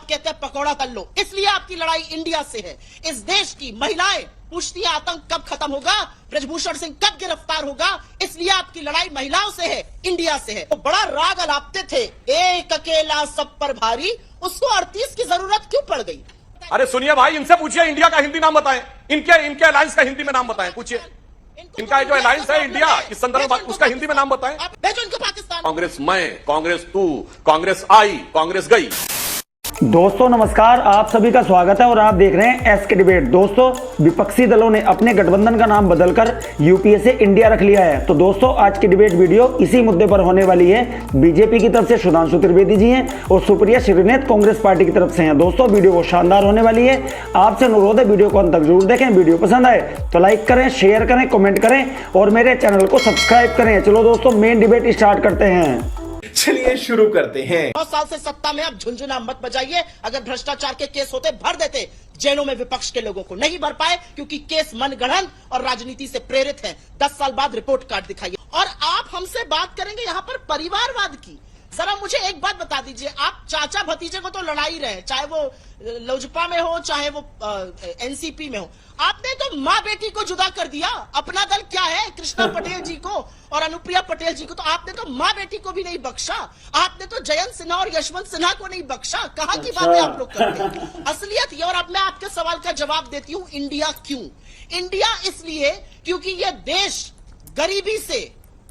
कहते हैं पकौड़ा तल लो, इसलिए आपकी लड़ाई इंडिया से है। इस देश की महिलाएं पूछती है आतंक कब खत्म होगा, ब्रजभूषण सिंह कब गिरफ्तार होगा, इसलिए आपकी लड़ाई महिलाओं से है, इंडिया से है। तो बड़ा राग अलापते थे, एक अकेला सब पर भारी, उसको 38 की जरूरत क्यों पड़ गई? अरे सुनिए भाई, इनसे पूछिए इंडिया का हिंदी नाम बताएं, इनके अलायंस का हिंदी में नाम बताएं, पूछिए इनका जो अलायंस है इंडिया, इस संदर्भ में उसका हिंदी में नाम बताएं। भेजो इनको पाकिस्तान। कांग्रेस मैं, कांग्रेस तू, कांग्रेस आई, कांग्रेस गई। दोस्तों नमस्कार, आप सभी का स्वागत है और आप देख रहे हैं एसके डिबेट। दोस्तों, विपक्षी दलों ने अपने गठबंधन का नाम बदलकर यूपीए से इंडिया रख लिया है। तो दोस्तों, आज की डिबेट वीडियो इसी मुद्दे पर होने वाली है। बीजेपी की तरफ से सुधांशु त्रिवेदी जी हैं और सुप्रिया श्रीनेत कांग्रेस पार्टी की तरफ से हैं। दोस्तों, वीडियो को शानदार होने वाली है, आपसे अनुरोध है वीडियो को अंत तक जरूर देखें। वीडियो पसंद आए तो लाइक करें, शेयर करें, कमेंट करें और मेरे चैनल को सब्सक्राइब करें। चलो दोस्तों, मेन डिबेट स्टार्ट करते हैं। चलिए शुरू करते हैं। 9 साल से सत्ता में अब झुंझुना मत बजाइए। अगर भ्रष्टाचार के केस होते भर देते जेलों में विपक्ष के लोगों को, नहीं भर पाए क्योंकि केस मनगढ़ंत और राजनीति से प्रेरित है। 10 साल बाद रिपोर्ट कार्ड दिखाइए। और आप हमसे बात करेंगे यहाँ पर परिवारवाद की। जरा मुझे एक बात बता दीजिए, आप चाचा भतीजे को तो लड़ा ही रहे, चाहे वो लोजपा में हो चाहे वो एनसीपी में हो। आपने तो माँ बेटी को जुदा कर दिया। अपना दल क्या है, कृष्णा पटेल जी को और अनुप्रिया पटेल जी को तो आपने तो माँ बेटी को भी नहीं बख्शा। आपने तो जयंत सिन्हा और यशवंत सिन्हा को नहीं बख्शा। कहाँ की बातें आप लोग करते हैं? असलियत ये। और अब मैं आपके सवाल का जवाब देती हूँ, इंडिया क्यों? इंडिया इसलिए क्योंकि ये देश गरीबी से,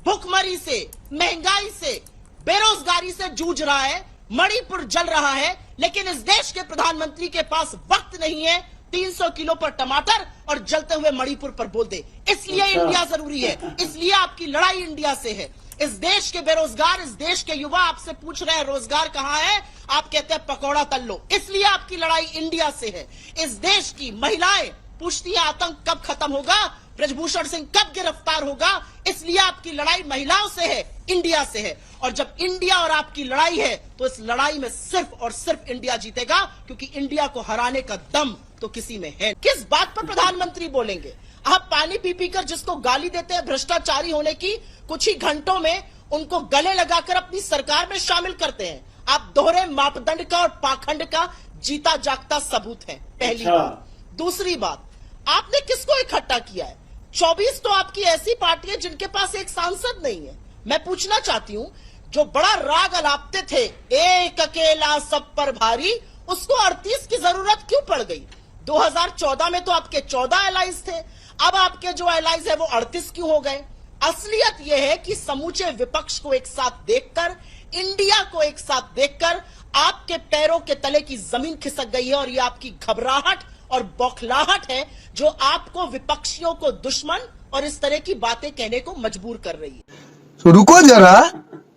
भुखमरी से, महंगाई से, बेरोजगारी से जूझ रहा है। मणिपुर जल रहा है, लेकिन इस देश के प्रधानमंत्री के पास वक्त नहीं है 300 किलो पर टमाटर और जलते हुए मणिपुर पर बोल दे। इसलिए इंडिया जरूरी है, इसलिए आपकी लड़ाई इंडिया से है। इस देश के बेरोजगार, इस देश के युवा आपसे पूछ रहे हैं रोजगार कहां है, आप कहते हैं पकौड़ा तल लो, इसलिए आपकी लड़ाई इंडिया से है। इस देश की महिलाएं पूछती है आतंक कब खत्म होगा, ब्रजभूषण सिंह कब गिरफ्तार होगा, इसलिए आपकी लड़ाई महिलाओं से है, इंडिया से है। और जब इंडिया और आपकी लड़ाई है तो इस लड़ाई में सिर्फ और सिर्फ इंडिया जीतेगा, क्योंकि इंडिया को हराने का दम तो किसी में है। किस बात पर प्रधानमंत्री बोलेंगे? आप पानी पी पी कर जिसको गाली देते हैं भ्रष्टाचारी होने की, कुछ ही घंटों में उनको गले लगाकर अपनी सरकार में शामिल करते हैं। आप दोहरे मापदंड का और पाखंड का जीता जागता सबूत है, पहली बात। दूसरी बात, आपने किसको इकट्ठा किया है? 24 तो आपकी ऐसी पार्टी है जिनके पास एक सांसद नहीं है। मैं पूछना चाहती हूं, जो बड़ा राग अलापते थे एक अकेला सब पर भारी, उसको 38 की जरूरत क्यों पड़ गई? 2014 में तो आपके 14 एलाइज थे, अब आपके जो एलाइज है वो 38 क्यों हो गए? असलियत यह है कि समूचे विपक्ष को एक साथ देखकर, इंडिया को एक साथ देखकर आपके पैरों के तले की जमीन खिसक गई है। और ये आपकी घबराहट और बौखलाहट है जो आपको विपक्षियों को दुश्मन और इस तरह की बातें कहने को मजबूर कर रही है। तो रुको जरा,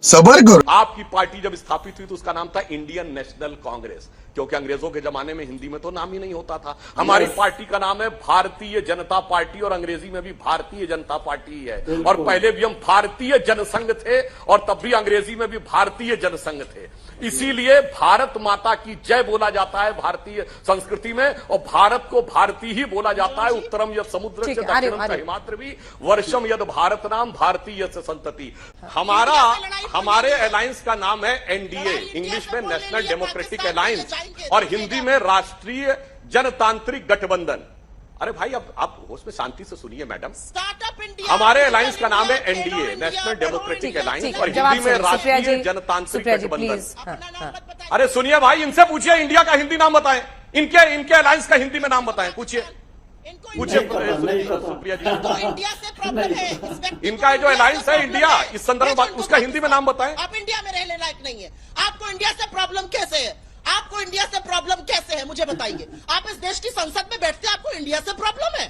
सबर करो। आपकी पार्टी जब स्थापित हुई तो उसका नाम था इंडियन नेशनल कांग्रेस, क्योंकि अंग्रेजों के जमाने में हिंदी में तो नाम ही नहीं होता था। हमारी पार्टी का नाम है भारतीय जनता पार्टी और अंग्रेजी में भी भारतीय जनता पार्टी है। और पहले भी हम भारतीय जनसंघ थे और तब भी अंग्रेजी में भी भारतीय जनसंघ थे। इसीलिए भारत माता की जय बोला जाता है भारतीय संस्कृति में, और भारत को भारतीय ही बोला जाता है। उत्तरम यद समुद्र से दक्षिणम च हिमाद्रि भी वर्षम यद भारत नाम भारतीय से संतति। हमारे अलायंस का नाम है एनडीए, इंग्लिश में नेशनल डेमोक्रेटिक अलायंस और हिंदी में राष्ट्रीय जनतांत्रिक गठबंधन। अरे भाई, अब आप उसमें शांति से सुनिए मैडम। हमारे अलायंस का नाम है एनडीए, नेशनल डेमोक्रेटिक अलायंस, और हिंदी में राष्ट्रीय जनतांत्रिक गठबंधन। अरे सुनिए भाई, इनसे पूछिए इंडिया का हिंदी नाम बताएं, इनके अलायंस का हिंदी में नाम बताएं, पूछिए सुप्रिया जी। तो इंडिया से प्रॉब्लम है, इनका जो अलायंस है इंडिया, इस संदर्भ में उसका हिंदी में नाम बताएं। आप इंडिया में रहने लायक नहीं है। आपको इंडिया से प्रॉब्लम कैसे है? आपको इंडिया से प्रॉब्लम कैसे है, मुझे बताइए। आप इस देश की संसद में बैठते हैं, आपको इंडिया से प्रॉब्लम है?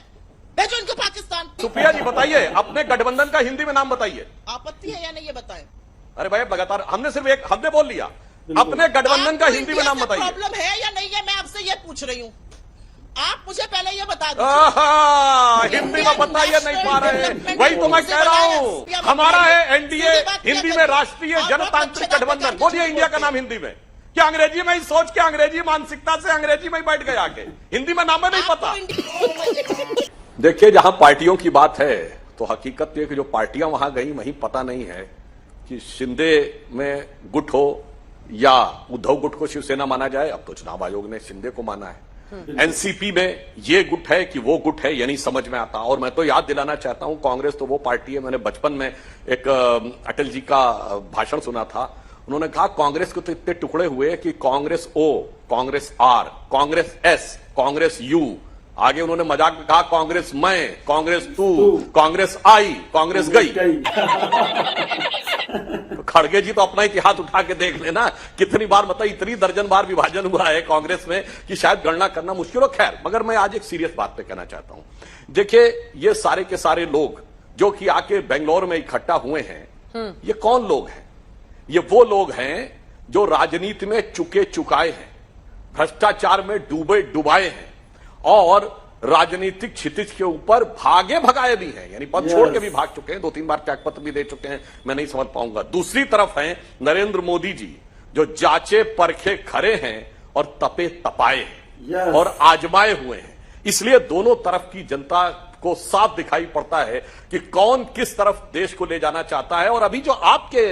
भेजो इनको पाकिस्तान। सुप्रिया जी बताइए, अपने गठबंधन का हिंदी में नाम बताइए। आपत्ति है या नहीं, ये बताएं। अरे भाई, लगातार हमने बोल लिया, अपने गठबंधन का हिंदी में नाम बताइए। प्रॉब्लम है या नहीं है, मैं आपसे ये पूछ रही हूँ। आप मुझे पहले ये बता दीजिए। हिंदी में बताइए, नहीं पा रहे, वही तो मैं कह रहा हूँ। हमारा है एनडीए, हिंदी में राष्ट्रीय जनतांत्रिक गठबंधन। बोलिए इंडिया का नाम हिंदी में। क्या अंग्रेजी में ही सोच के, अंग्रेजी मानसिकता से अंग्रेजी में ही बैठ गए आके, हिंदी में नाम नहीं पता? देखिए, जहां पार्टियों की बात है तो हकीकत ये कि जो पार्टियां वहां गई वहीं पता नहीं है कि शिंदे में गुट हो, या उद्धव गुट को शिवसेना माना जाए। अब तो चुनाव आयोग ने शिंदे को माना है। एनसीपी में ये गुट है कि वो गुट है, ये नहीं समझ में आता। और मैं तो याद दिलाना चाहता हूं, कांग्रेस तो वो पार्टी है, मैंने बचपन में एक अटल जी का भाषण सुना था। उन्होंने कहा कांग्रेस के तो इतने टुकड़े हुए कि Congress O, Congress R, Congress S, Congress U, आगे उन्होंने मजाक में कहा कांग्रेस मैं, कांग्रेस तू, कांग्रेस आई, कांग्रेस गई। तो खड़गे जी तो अपना इतिहास उठा के देख लेना, कितनी बार मतलब इतनी दर्जन बार विभाजन हुआ है कांग्रेस में कि शायद गणना करना मुश्किल हो। खैर, मगर मैं आज एक सीरियस बात पे कहना चाहता हूं। देखिए, ये सारे के सारे लोग जो कि आके बेंगलोर में इकट्ठा हुए हैं, ये कौन लोग हैं? ये वो लोग हैं जो राजनीति में चुके चुकाए हैं, भ्रष्टाचार में डूबे डुबाए हैं और राजनीतिक क्षितिज के ऊपर भागे भगाए भी हैं, यानी पद छोड़ के भी भाग चुके हैं, 2-3 बार त्यागपत्र भी दे चुके हैं। मैं नहीं समझ पाऊंगा। दूसरी तरफ हैं नरेंद्र मोदी जी, जो जांचे परखे खरे हैं और तपे तपाए हैं और आजमाए हुए हैं। इसलिए दोनों तरफ की जनता को साफ दिखाई पड़ता है कि कौन किस तरफ देश को ले जाना चाहता है। और अभी जो आपके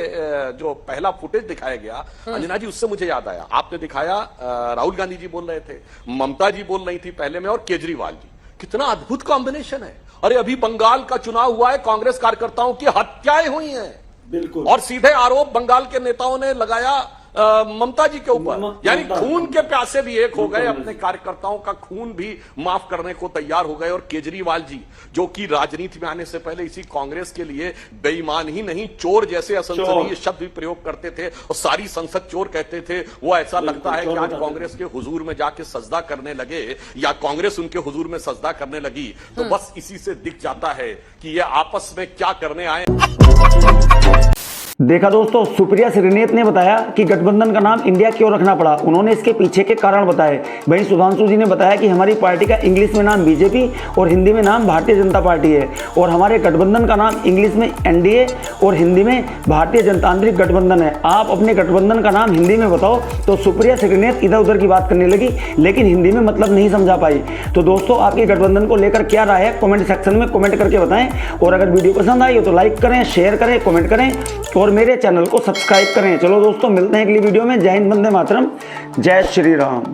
जो पहला फुटेज दिखाया गया अंजना जी, उससे मुझे याद आया, आपने दिखाया राहुल गांधी जी बोल रहे थे, ममता जी बोल रही थी पहले में, और केजरीवाल जी। कितना अद्भुत कॉम्बिनेशन है। अरे अभी बंगाल का चुनाव हुआ है, कांग्रेस कार्यकर्ताओं की हत्याएं हुई हैं, बिल्कुल, और सीधे आरोप बंगाल के नेताओं ने लगाया ममता जी के ऊपर। यानी खून के प्यासे भी एक हो गए, अपने कार्यकर्ताओं का खून भी माफ करने को तैयार हो गए। और केजरीवाल जी, जो कि राजनीति में आने से पहले इसी कांग्रेस के लिए बेईमान ही नहीं, चोर जैसे असंसदीय शब्द भी प्रयोग करते थे और सारी संसद चोर कहते थे, वो ऐसा लगता है कि आज कांग्रेस के हुजूर में जाके सजदा करने लगे या कांग्रेस उनके हुजूर में सजदा करने लगी। तो बस इसी से दिख जाता है कि ये आपस में क्या करने आए। देखा दोस्तों, सुप्रिया श्रीनेत ने बताया कि गठबंधन का नाम इंडिया क्यों रखना पड़ा। उन्होंने इसके पीछे के कारण बताए। वहीं सुधांशु जी ने बताया कि हमारी पार्टी का इंग्लिश में नाम बीजेपी और हिंदी में नाम भारतीय जनता पार्टी है, और हमारे गठबंधन का नाम इंग्लिश में एनडीए और हिंदी में भारतीय जनतांत्रिक गठबंधन है। आप अपने गठबंधन का नाम हिंदी में बताओ। तो सुप्रिया श्रीनेत इधर उधर की बात करने लगी, लेकिन हिंदी में मतलब नहीं समझा पाई। तो दोस्तों, आपके गठबंधन को लेकर क्या राय है, कमेंट सेक्शन में कमेंट करके बताएं। और अगर वीडियो पसंद आई हो तो लाइक करें, शेयर करें, कमेंट करें और मेरे चैनल को सब्सक्राइब करें। चलो दोस्तों, मिलते हैं अगली वीडियो में। जय हिंद, वंदे मातरम, जय श्री राम।